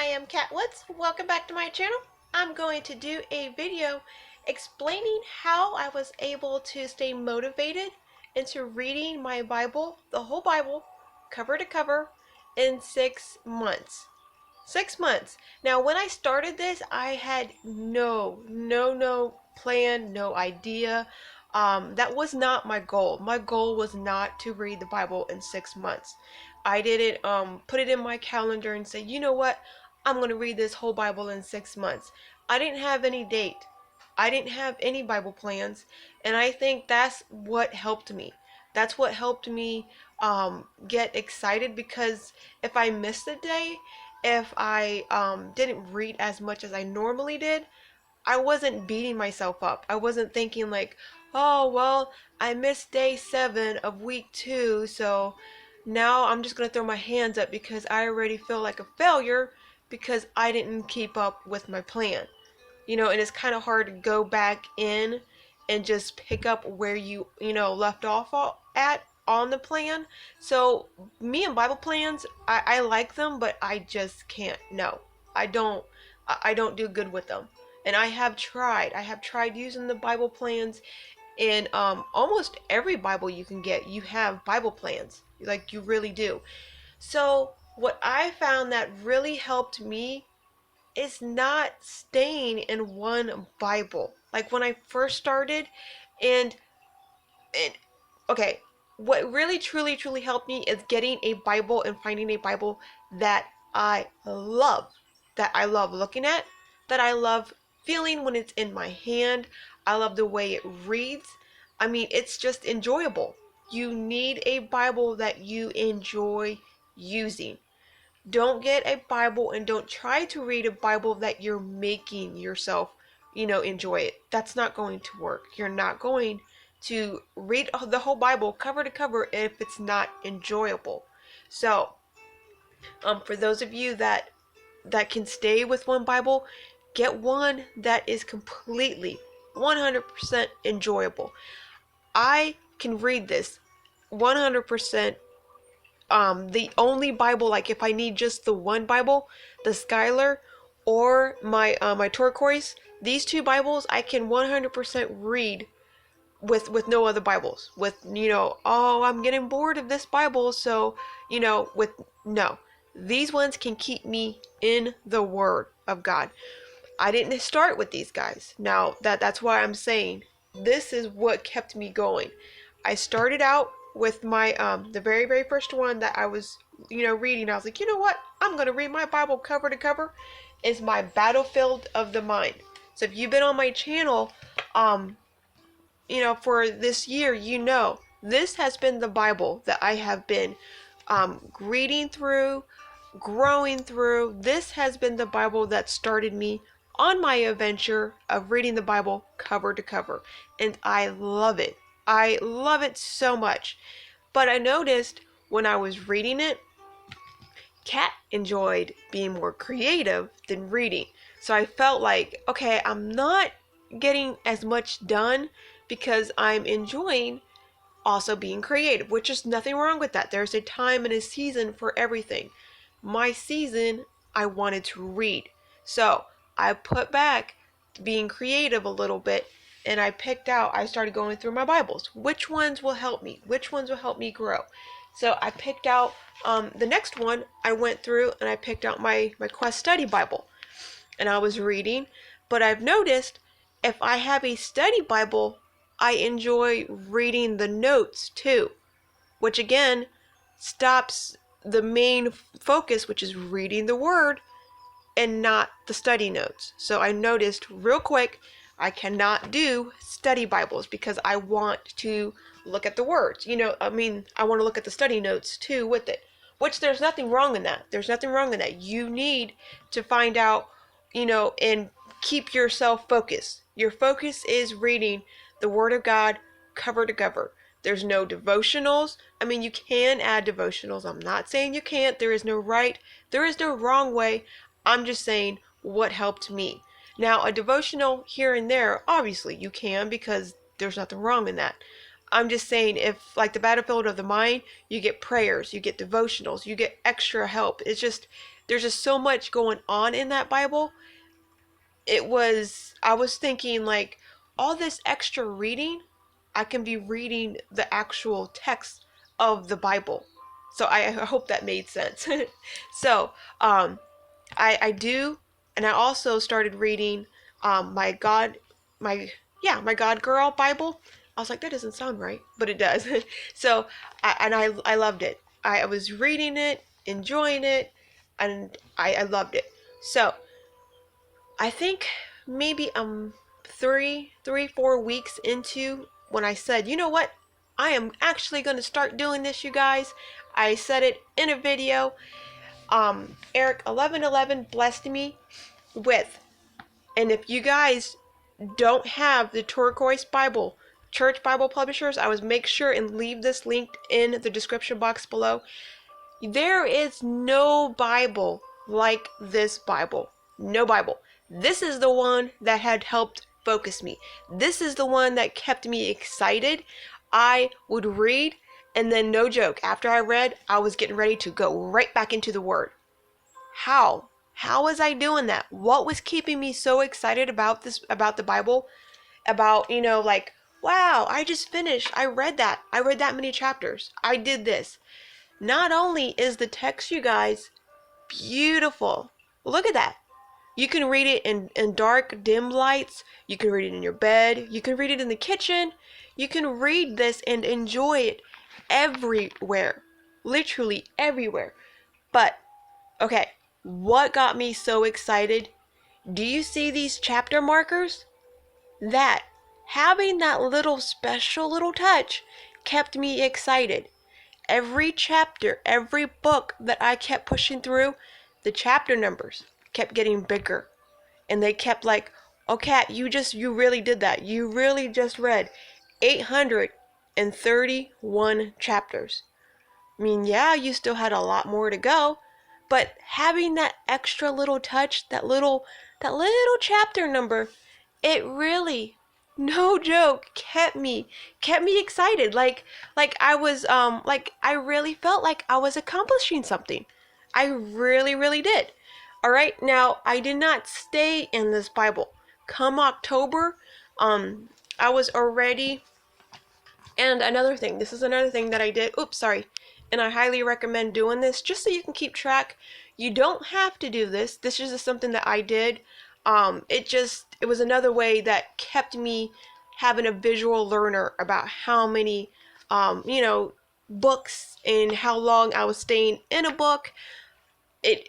I am Kat Woods. Welcome back to my channel. I'm going to do a video explaining how I was able to stay motivated into reading my Bible, the whole Bible, cover to cover, in 6 months. 6 months. Now, when I started this, I had no plan, no idea. That was not my goal. My goal was not to read the Bible in 6 months. I didn't put it in my calendar and say, you know what, I'm going to read this whole Bible in 6 months. I didn't have any date. I didn't have any Bible plans, and I think that's what helped me. That's what helped me get excited, because if I missed a day, if I didn't read as much as I normally did, I wasn't beating myself up. I wasn't thinking like, oh, well, I missed day 7 of week 2, so now I'm just going to throw my hands up because I already feel like a failure because I didn't keep up with my plan. And it's kind of hard to go back in and just pick up where you left off at on the plan. So me and Bible plans, I like them, but I just can't. No, I don't. I don't do good with them. And I have tried using the Bible plans in almost every Bible you can get. You have Bible plans, like, you really do. So what I found that really helped me is not staying in one Bible. Like when I first started, and okay, what really truly helped me is getting a Bible and finding a Bible that I love, that I love looking at, that I love feeling when it's in my hand. I love the way it reads. I mean, it's just enjoyable. You need a Bible that you enjoy using. Don't get a Bible and don't try to read a Bible that you're making yourself, enjoy it. That's not going to work. You're not going to read the whole Bible cover to cover if it's not enjoyable. So, for those of you that can stay with one Bible, get one that is completely 100% enjoyable. I can read this 100%. The only Bible, like if I need just the one Bible, the Skyler or my Turquoise, these two Bibles I can 100% read with no other Bibles. With, oh, I'm getting bored of this Bible, so, with no. These ones can keep me in the Word of God. I didn't start with these guys. Now, that's why I'm saying this is what kept me going. I started out with my the very first one that I was reading. I was like, you know what, I'm gonna read my Bible cover to cover. Is my Battlefield of the Mind. So if you've been on my channel for this year, this has been the Bible that I have been reading through, growing through. This has been the Bible that started me on my adventure of reading the Bible cover to cover, and I love it. I love it so much. But I noticed when I was reading it, Kat enjoyed being more creative than reading. So I felt like, okay, I'm not getting as much done because I'm enjoying also being creative, which is nothing wrong with that. There's a time and a season for everything. My season, I wanted to read. So I put back being creative a little bit, and I started going through my Bibles. Which ones will help me? Which ones will help me grow? So I picked out the next one. I went through and I picked out my Quest Study Bible. And I was reading, but I've noticed if I have a study Bible, I enjoy reading the notes too, which again stops the main focus, which is reading the Word and not the study notes. So I noticed real quick, I cannot do study Bibles because I want to look at the words. I want to look at the study notes too with it, which there's nothing wrong in that. There's nothing wrong in that. You need to find out, and keep yourself focused. Your focus is reading the Word of God cover to cover. There's no devotionals. You can add devotionals. I'm not saying you can't. There is no right, there is no wrong way. I'm just saying what helped me. Now, a devotional here and there, obviously you can, because there's nothing wrong in that. I'm just saying, if like the battlefield of the mind, you get prayers, you get devotionals, you get extra help. It's just, there's just so much going on in that Bible. I was thinking like, all this extra reading, I can be reading the actual text of the Bible. So I hope that made sense. So I do, and I also started reading my God, my my God Girl Bible. I was like, that doesn't sound right, but it does. So I loved it. I was reading it, enjoying it, and I loved it. So I think maybe 4 weeks into when I said, you know what, I am actually going to start doing this, you guys. I said it in a video. Eric 1111 blessed me with, and if you guys don't have the Turquoise Bible, Church Bible Publishers, I would make sure and leave this linked in the description box below. There is no Bible like this Bible. No Bible. This is the one that had helped focus me. This is the one that kept me excited. I would read, and then no joke, after I read, I was getting ready to go right back into the Word. How? How was I doing that? What was keeping me so excited about this, about the Bible? About, like, wow, I just finished. I read that. I read that many chapters. I did this. Not only is the text, you guys, beautiful. Look at that. You can read it in dark, dim lights. You can read it in your bed. You can read it in the kitchen. You can read this and enjoy it everywhere. Literally everywhere. But, okay, what got me so excited? Do you see these chapter markers? That, having that little special little touch kept me excited. Every chapter, every book that I kept pushing through, the chapter numbers kept getting bigger. And they kept like, oh, Kat, you really did that. You really just read 831 chapters. I mean, yeah, you still had a lot more to go, but having that extra little touch, that little chapter number, it really, no joke, kept me excited. Like I was like I really felt like I was accomplishing something. I really, really did. All right, now I did not stay in this Bible. Come October, I was already. And another thing, this is another thing that I did. Oops, sorry. And I highly recommend doing this just so you can keep track. You don't have to do this. This is just something that I did. It was another way that kept me having a visual learner about how many, books and how long I was staying in a book. I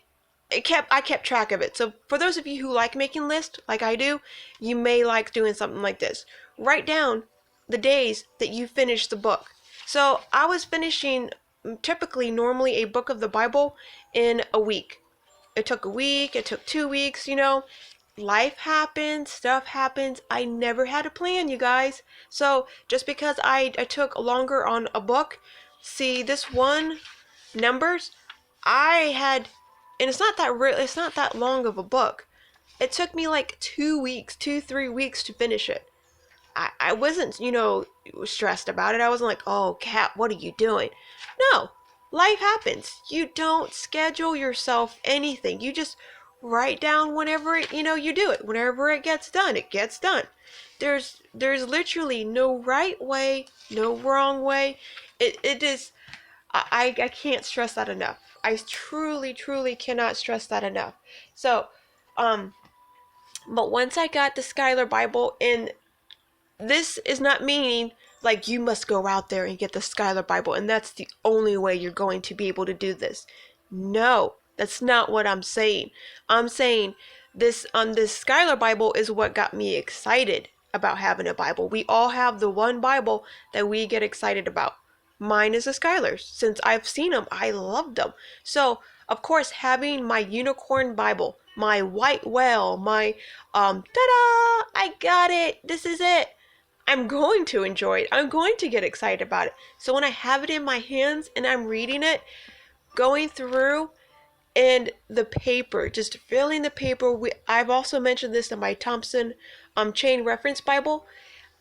kept track of it. So for those of you who like making lists, like I do, you may like doing something like this. Write down the days that you finish the book. So I was finishing normally a book of the Bible in a week. It took a week, it took 2 weeks, Life happens, stuff happens. I never had a plan, you guys. So just because I took longer on a book, see this one, Numbers, I had, and it's not that long of a book. It took me like 2 weeks, 3 weeks to finish it. I wasn't, stressed about it. I wasn't like, oh, Kat, what are you doing? No, life happens. You don't schedule yourself anything. You just write down whenever you do it. Whenever it gets done, it gets done. There's literally no right way, no wrong way. It is, I can't stress that enough. I truly, truly cannot stress that enough. So, but once I got the Skyler Bible, and this is not meaning like you must go out there and get the Skyler Bible and that's the only way you're going to be able to do this. No, that's not what I'm saying. I'm saying this Skyler Bible is what got me excited about having a Bible. We all have the one Bible that we get excited about. Mine is a Skyler's. Since I've seen them, I loved them. So, of course, having my unicorn Bible, my white whale, my ta-da! I got it. This is it. I'm going to enjoy it. I'm going to get excited about it. So when I have it in my hands and I'm reading it, going through and the paper, just filling the paper. I've also mentioned this in my Thompson chain reference Bible.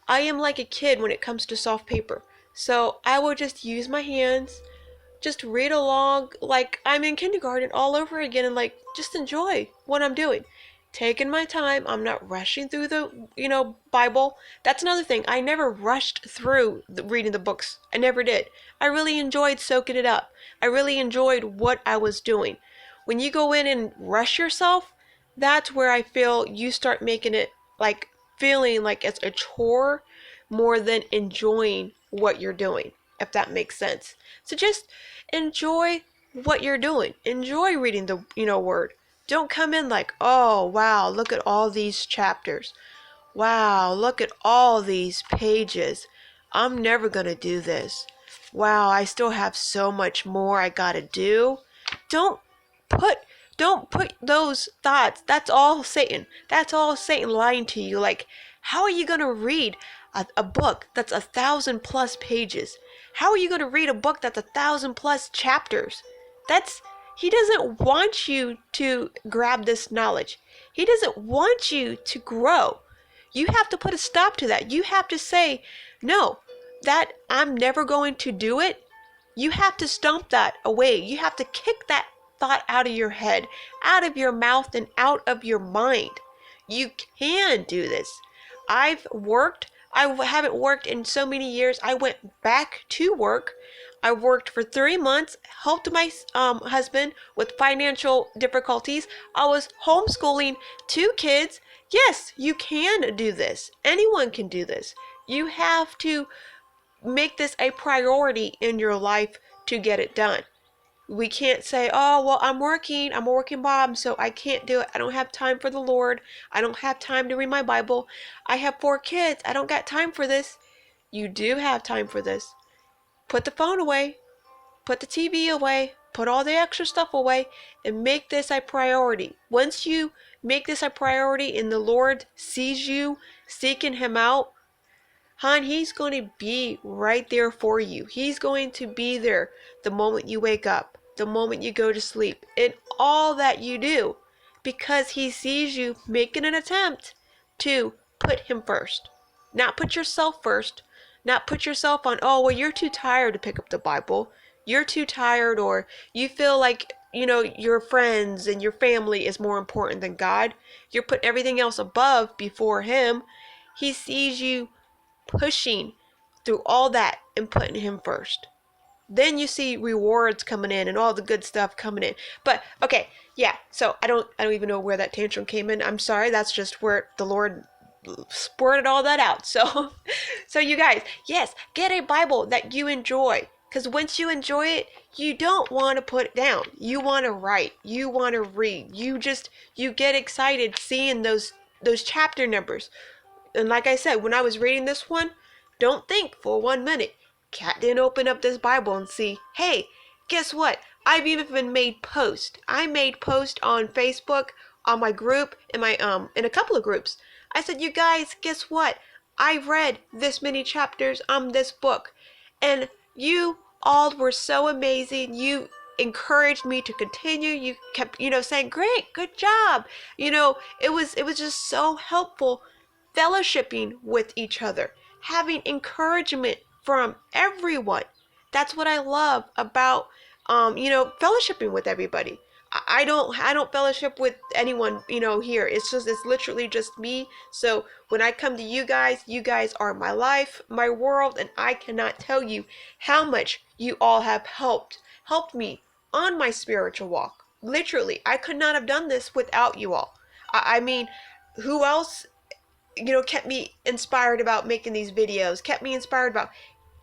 I am like a kid when it comes to soft paper. So I will just use my hands, just read along like I'm in kindergarten all over again, and like just enjoy what I'm doing. Taking my time. I'm not rushing through the, Bible. That's another thing. I never rushed through reading the books. I never did. I really enjoyed soaking it up. I really enjoyed what I was doing. When you go in and rush yourself, that's where I feel you start making it like feeling like it's a chore more than enjoying what you're doing, if that makes sense. So just enjoy what you're doing. Enjoy reading the, word. Don't come in like, oh, wow, look at all these chapters. Wow, look at all these pages. I'm never going to do this. Wow, I still have so much more I got to do. Don't put don't put those thoughts. That's all Satan. That's all Satan lying to you. Like, how are you going to read a book that's 1,000+ pages? How are you going to read a book that's 1,000+ chapters? He doesn't want you to grab this knowledge. He doesn't want you to grow. You have to put a stop to that. You have to say, no, that I'm never going to do it. You have to stomp that away. You have to kick that thought out of your head, out of your mouth, and out of your mind. You can do this. I haven't worked in so many years. I went back to work. I worked for 3 months, helped my husband with financial difficulties. I was homeschooling 2 kids. Yes, you can do this. Anyone can do this. You have to make this a priority in your life to get it done. We can't say, oh, well, I'm a working mom, so I can't do it. I don't have time for the Lord. I don't have time to read my Bible. I have 4 kids. I don't got time for this. You do have time for this. Put the phone away. Put the TV away. Put all the extra stuff away and make this a priority. Once you make this a priority and the Lord sees you seeking Him out, hon, He's going to be right there for you. He's going to be there the moment you wake up, the moment you go to sleep, in all that you do, because He sees you making an attempt to put Him first. Not put yourself first. Not put yourself on, oh, well, you're too tired to pick up the Bible. You're too tired, or you feel like, your friends and your family is more important than God. You're putting everything else above before Him. He sees you pushing through all that and putting Him first. Then you see rewards coming in and all the good stuff coming in. But okay, yeah, so I don't even know where that tantrum came in. I'm sorry, that's just where the Lord spurted all that out. So you guys, yes, get a Bible that you enjoy, because once you enjoy it, you don't want to put it down. You want to write, you want to read, you get excited seeing those chapter numbers. And like I said, when I was reading this one, don't think for 1 minute, Kat didn't open up this Bible and see, hey, guess what? I've even made posts. I made posts on Facebook, on my group, in a couple of groups. I said, you guys, guess what? I read this many chapters on this book, and you all were so amazing. You encouraged me to continue. You kept, saying, great, good job. It was just so helpful fellowshipping with each other, having encouragement from everyone. That's what I love about, fellowshipping with everybody. I don't fellowship with anyone, here. It's literally just me. So when I come to you guys are my life, my world, and I cannot tell you how much you all have helped me on my spiritual walk. Literally, I could not have done this without you all. I mean, who else, kept me inspired about making these videos, kept me inspired about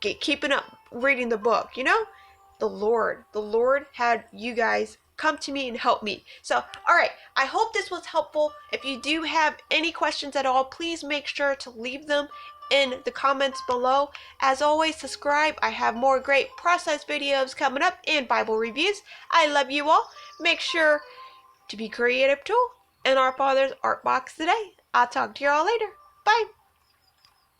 keeping up reading the book, The Lord had you guys come to me and help me. So, all right, I hope this was helpful. If you do have any questions at all, please make sure to leave them in the comments below. As always, subscribe. I have more great process videos coming up and Bible reviews. I love you all. Make sure to be creative too in our Father's art box today. I'll talk to you all later. Bye.